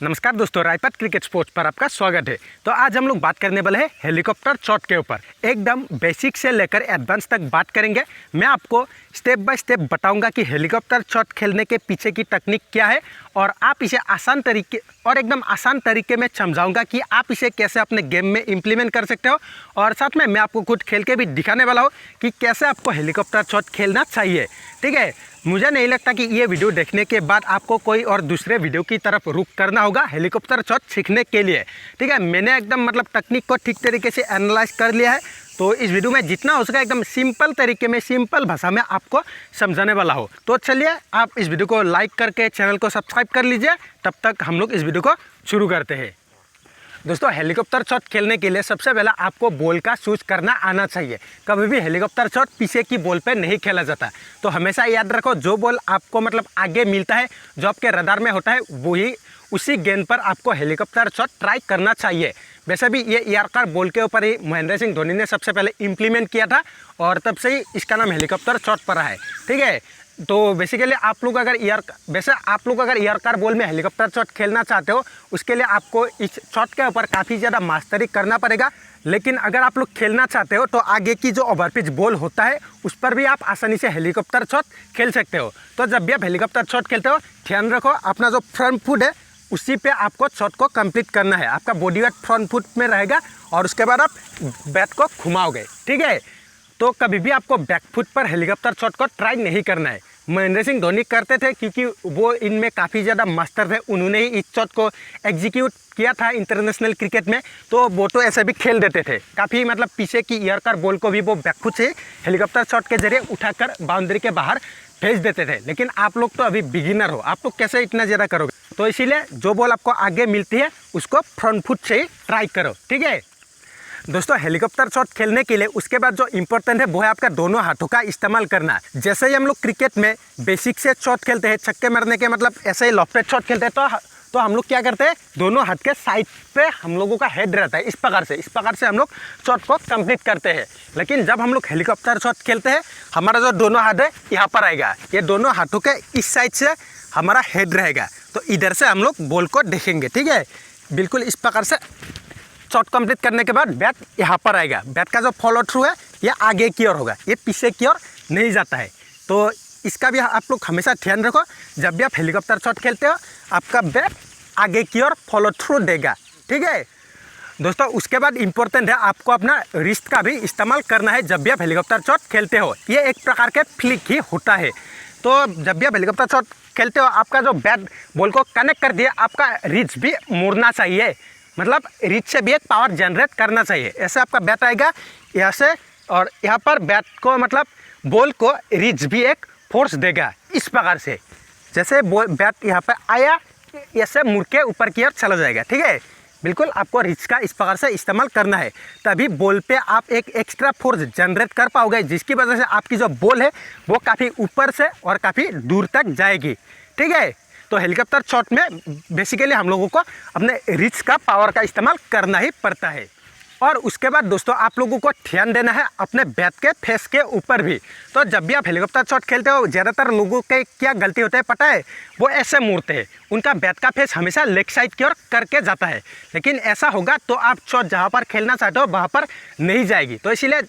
नमस्कार दोस्तों, रायपत cricket sports पर आपका स्वागत है। तो आज हम लोग बात करने वाले हैं हेलीकॉप्टर शॉट के ऊपर। एकदम बेसिक से लेकर एडवांस तक बात करेंगे। मैं आपको स्टेप बाय स्टेप बताऊंगा कि हेलीकॉप्टर शॉट खेलने के पीछे की टेक्निक क्या है और आप इसे एकदम आसान तरीके में समझाऊंगा कि आप इसे कैसे अपने गेम में इम्प्लीमेंट कर सकते हो। और साथ में मैं आपको खुद खेल के भी दिखाने वाला हूँ कि कैसे आपको हेलीकॉप्टर शॉट खेलना चाहिए। ठीक है, मुझे नहीं लगता कि ये वीडियो देखने के बाद आपको कोई और दूसरे वीडियो की तरफ रुख करना होगा हेलीकॉप्टर शॉट सीखने के लिए। ठीक है, मैंने एकदम टेक्निक को ठीक तरीके से एनालाइज कर लिया है। तो इस वीडियो में जितना हो सके एकदम सिंपल तरीके में, सिंपल भाषा में आपको समझाने वाला हो। तो चलिए आप इस वीडियो को लाइक करके चैनल को सब्सक्राइब कर लीजिए। तब तक हम लोग इस वीडियो को शुरू करते हैं। दोस्तों, हेलीकॉप्टर शॉट खेलने के लिए सबसे पहले आपको बॉल का चूज करना आना चाहिए। कभी भी हेलीकॉप्टर शॉट पीछे की बॉल पे नहीं खेला जाता। तो हमेशा याद रखो, जो बॉल आपको आगे मिलता है, जो आपके रडार में होता है, वही उसी गेंद पर आपको हेलीकॉप्टर शॉट ट्राई करना चाहिए। वैसे भी ये यॉर्कर बॉल के ऊपर ही महेंद्र सिंह धोनी ने सबसे पहले इम्प्लीमेंट किया था और तब से ही इसका नाम हेलीकॉप्टर शॉट पड़ा है। ठीक है, तो बेसिकली आप लोग अगर यॉर्कर बॉल में हेलीकॉप्टर शॉट खेलना चाहते हो, उसके लिए आपको इस शॉट के ऊपर काफ़ी ज़्यादा मास्टरी करना पड़ेगा। लेकिन अगर आप लोग खेलना चाहते हो तो आगे की जो ओवरपिच बॉल होता है उस पर भी आप आसानी से हेलीकॉप्टर शॉट खेल सकते हो। तो जब भी आप हेलीकॉप्टर शॉट खेलते हो, ध्यान रखो अपना जो फ्रंट फुट है उसी पे आपको शॉट को कंप्लीट करना है। आपका बॉडी वेट फ्रंट फुट में रहेगा और उसके बाद आप बैट को घुमाओगे। ठीक है, तो कभी भी आपको बैक फुट पर हेलीकॉप्टर शॉट को ट्राई नहीं करना है। महेंद्र सिंह धोनी करते थे क्योंकि वो इनमें काफ़ी ज़्यादा मास्टर थे। उन्होंने ही इस शॉट को एग्जीक्यूट किया था इंटरनेशनल क्रिकेट में। तो वो तो ऐसे भी खेल देते थे काफ़ी, पीछे की यॉर्कर बॉल को भी वो बैक फुट से हेलीकॉप्टर शॉट के जरिए उठाकर बाउंड्री के बाहर भेज देते थे। लेकिन आप लोग तो अभी बिगिनर हो, आप लोग कैसे इतना ज़्यादा करोगे? तो इसीलिए जो बॉल आपको आगे मिलती है उसको फ्रंट फुट से ही ट्राई करो। ठीक है दोस्तों, हेलीकॉप्टर शॉट खेलने के लिए उसके बाद जो इंपॉर्टेंट है वो है आपका दोनों हाथों का इस्तेमाल करना। जैसे ही हम लोग क्रिकेट में बेसिक से शॉट खेलते हैं, छक्के मारने के ऐसे ही लॉफ्टेड शॉट खेलते हैं, तो हम लोग क्या करते हैं, दोनों हाथ के साइड पे हम लोगों का हेड रहता है। इस प्रकार से हम लोग शॉट को कंप्लीट करते हैं। लेकिन जब हम लोग हेलीकॉप्टर शॉट खेलते हैं, हमारा जो दोनों हाथ है यहाँ पर आएगा। ये दोनों हाथों के इस साइड से हमारा हेड रहेगा, तो इधर से हम लोग बॉल को देखेंगे। ठीक है, बिल्कुल इस प्रकार से शॉट कंप्लीट करने के बाद बैट यहाँ पर आएगा। बैट का जो फॉलो थ्रू है ये आगे की ओर होगा, ये पीछे की ओर नहीं जाता है। तो इसका भी आप लोग हमेशा ध्यान रखो। जब भी आप हेलीकॉप्टर शॉट खेलते हो, आपका बैट आगे की ओर फॉलो थ्रू देगा। ठीक है दोस्तों, उसके बाद इम्पोर्टेंट है आपको अपना रिस्ट का भी इस्तेमाल करना है जब भी आप हेलीकॉप्टर शॉट खेलते हो। ये एक प्रकार के फ्लिक ही होता है। तो जब भी आप हेलीकॉप्टर शॉट खेलते हो, आपका जो बैट बॉल को कनेक्ट कर दिया, आपका रिच भी मुड़ना चाहिए। रिच से भी एक पावर जनरेट करना चाहिए। ऐसे आपका बैट आएगा यहाँ से और यहाँ पर बैट को बॉल को रिच भी एक फोर्स देगा। इस प्रकार से जैसे बैट यहाँ पर आया, ऐसे मुड़ के ऊपर की ओर चला जाएगा। ठीक है, बिल्कुल आपको रिच का इस प्रकार से इस्तेमाल करना है, तभी बॉल पे आप एक एक्स्ट्रा फोर्स जनरेट कर पाओगे, जिसकी वजह से आपकी जो बॉल है वो काफ़ी ऊपर से और काफ़ी दूर तक जाएगी। ठीक है, तो हेलीकॉप्टर शॉट में बेसिकली हम लोगों को अपने रिच का पावर का इस्तेमाल करना ही पड़ता है। और उसके बाद दोस्तों, आप लोगों को ध्यान देना है अपने बैट के फेस के ऊपर भी। तो जब भी आप हेलीकॉप्टर शॉट खेलते हो, ज़्यादातर लोगों के क्या गलती होता है पता है, वो ऐसे मुड़ते हैं। उनका बैट का फेस हमेशा लेग साइड की ओर करके जाता है। लेकिन ऐसा होगा तो आप शॉट जहाँ पर खेलना चाहते हो वहाँ पर नहीं जाएगी। तो इसीलिए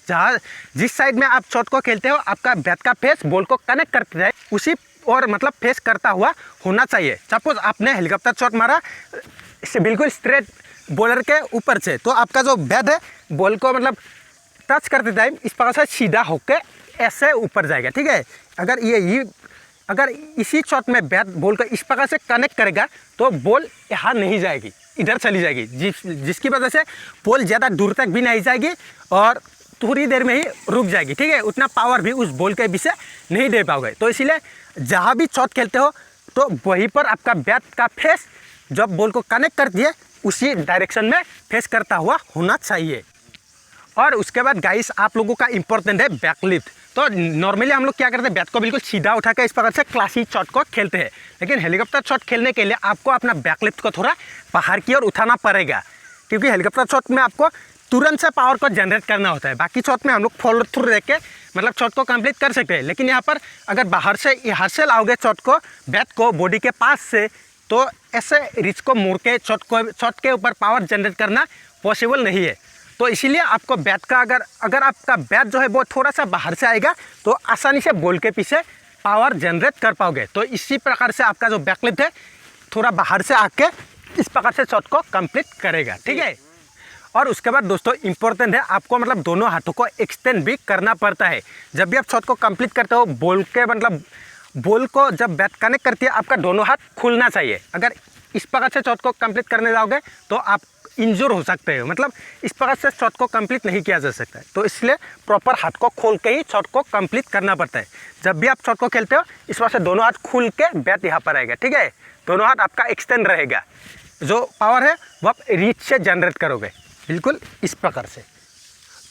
जिस साइड में आप शॉट को खेलते हो, आपका बैट का फेस बॉल को कनेक्ट करते जाए, उसी और फेस करता हुआ होना चाहिए। सपोज आपने हेलीकॉप्टर शॉट मारा बिल्कुल स्ट्रेट बॉलर के ऊपर से, तो आपका जो बैट है बॉल को टच करते टाइम इस प्रकार से सीधा होकर ऐसे ऊपर जाएगा। ठीक है, अगर इसी शॉट में बैट बॉल को इस प्रकार से कनेक्ट करेगा तो बॉल यहाँ नहीं जाएगी, इधर चली जाएगी, जिसकी वजह से बॉल ज़्यादा दूर तक भी नहीं जाएगी और थोड़ी देर में ही रुक जाएगी। ठीक है, उतना पावर भी उस बॉल के पीछे नहीं दे पाओगे। तो इसीलिए जहाँ भी शॉट खेलते हो तो वहीं पर आपका बैट का फेस जब बॉल को कनेक्ट कर दिए उसी डायरेक्शन में फेस करता हुआ होना चाहिए। और उसके बाद गाइस, आप लोगों का इंपॉर्टेंट है बैकलिफ्ट। तो नॉर्मली हम लोग क्या करते हैं, बैट को बिल्कुल सीधा उठा के इस प्रकार से क्लासिक शॉट को खेलते हैं। लेकिन हेलीकॉप्टर शॉट खेलने के लिए आपको अपना बैकलिफ्ट को थोड़ा बाहर की ओर उठाना पड़ेगा, क्योंकि हेलीकॉप्टर शॉट में आपको तुरंत से पावर को जनरेट करना होता है। बाकी शॉट में हम लोग फॉलो थ्रू रह के शॉट को कंप्लीट कर सकते हैं। लेकिन यहाँ पर अगर बाहर से यहाँ से लाओगे शॉट को, बैट को बॉडी के पास से तो ऐसे रिच को मोड़ के शॉट के ऊपर पावर जनरेट करना पॉसिबल नहीं है। तो इसीलिए आपको बैट का अगर आपका बैट जो है वो थोड़ा सा बाहर से आएगा तो आसानी से बॉल के पीछे पावर जनरेट कर पाओगे। तो इसी प्रकार से आपका जो बैकलिफ्ट है थोड़ा बाहर से आके इस प्रकार से शॉट को कंप्लीट करेगा, ठीक है। और उसके बाद दोस्तों इंपॉर्टेंट है, आपको मतलब दोनों हाथों को एक्सटेंड भी करना पड़ता है। जब भी आप शॉट को कंप्लीट करते हो बॉल को जब बैट कनेक्ट करती है आपका दोनों हाथ खुलना चाहिए। अगर इस प्रकार से शॉट को कंप्लीट करने जाओगे तो आप इंजूर हो सकते हो, मतलब इस प्रकार से शॉट को कंप्लीट नहीं किया जा सकता है। तो इसलिए प्रॉपर हाथ को खोल के ही शॉट को कंप्लीट करना पड़ता है। जब भी आप शॉट को खेलते हो इस प्रकार से दोनों हाथ खुल के बैट यहाँ पर आएगा, ठीक है। दोनों हाथ आपका एक्सटेंड रहेगा, जो पावर है वो आप रीच से जनरेट करोगे, बिल्कुल इस प्रकार से।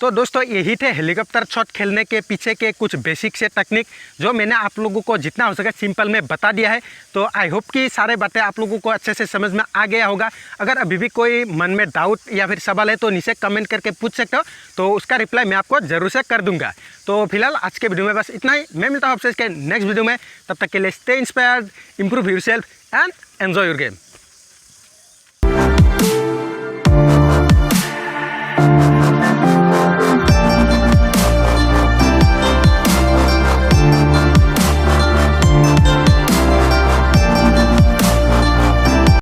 तो दोस्तों यही थे हेलीकॉप्टर शॉट खेलने के पीछे के कुछ बेसिक से टेक्निक, जो मैंने आप लोगों को जितना हो सके सिंपल में बता दिया है। तो आई होप कि सारे बातें आप लोगों को अच्छे से समझ में आ गया होगा। अगर अभी भी कोई मन में डाउट या फिर सवाल है तो नीचे कमेंट करके पूछ सकते हो, तो उसका रिप्लाई मैं आपको ज़रूर से कर दूंगा। तो फिलहाल आज के वीडियो में बस इतना ही। मैं मिलता हूँ आपसे इसके नेक्स्ट वीडियो में, तब तक के लिए stay inspired, improve yourself and enjoy your game.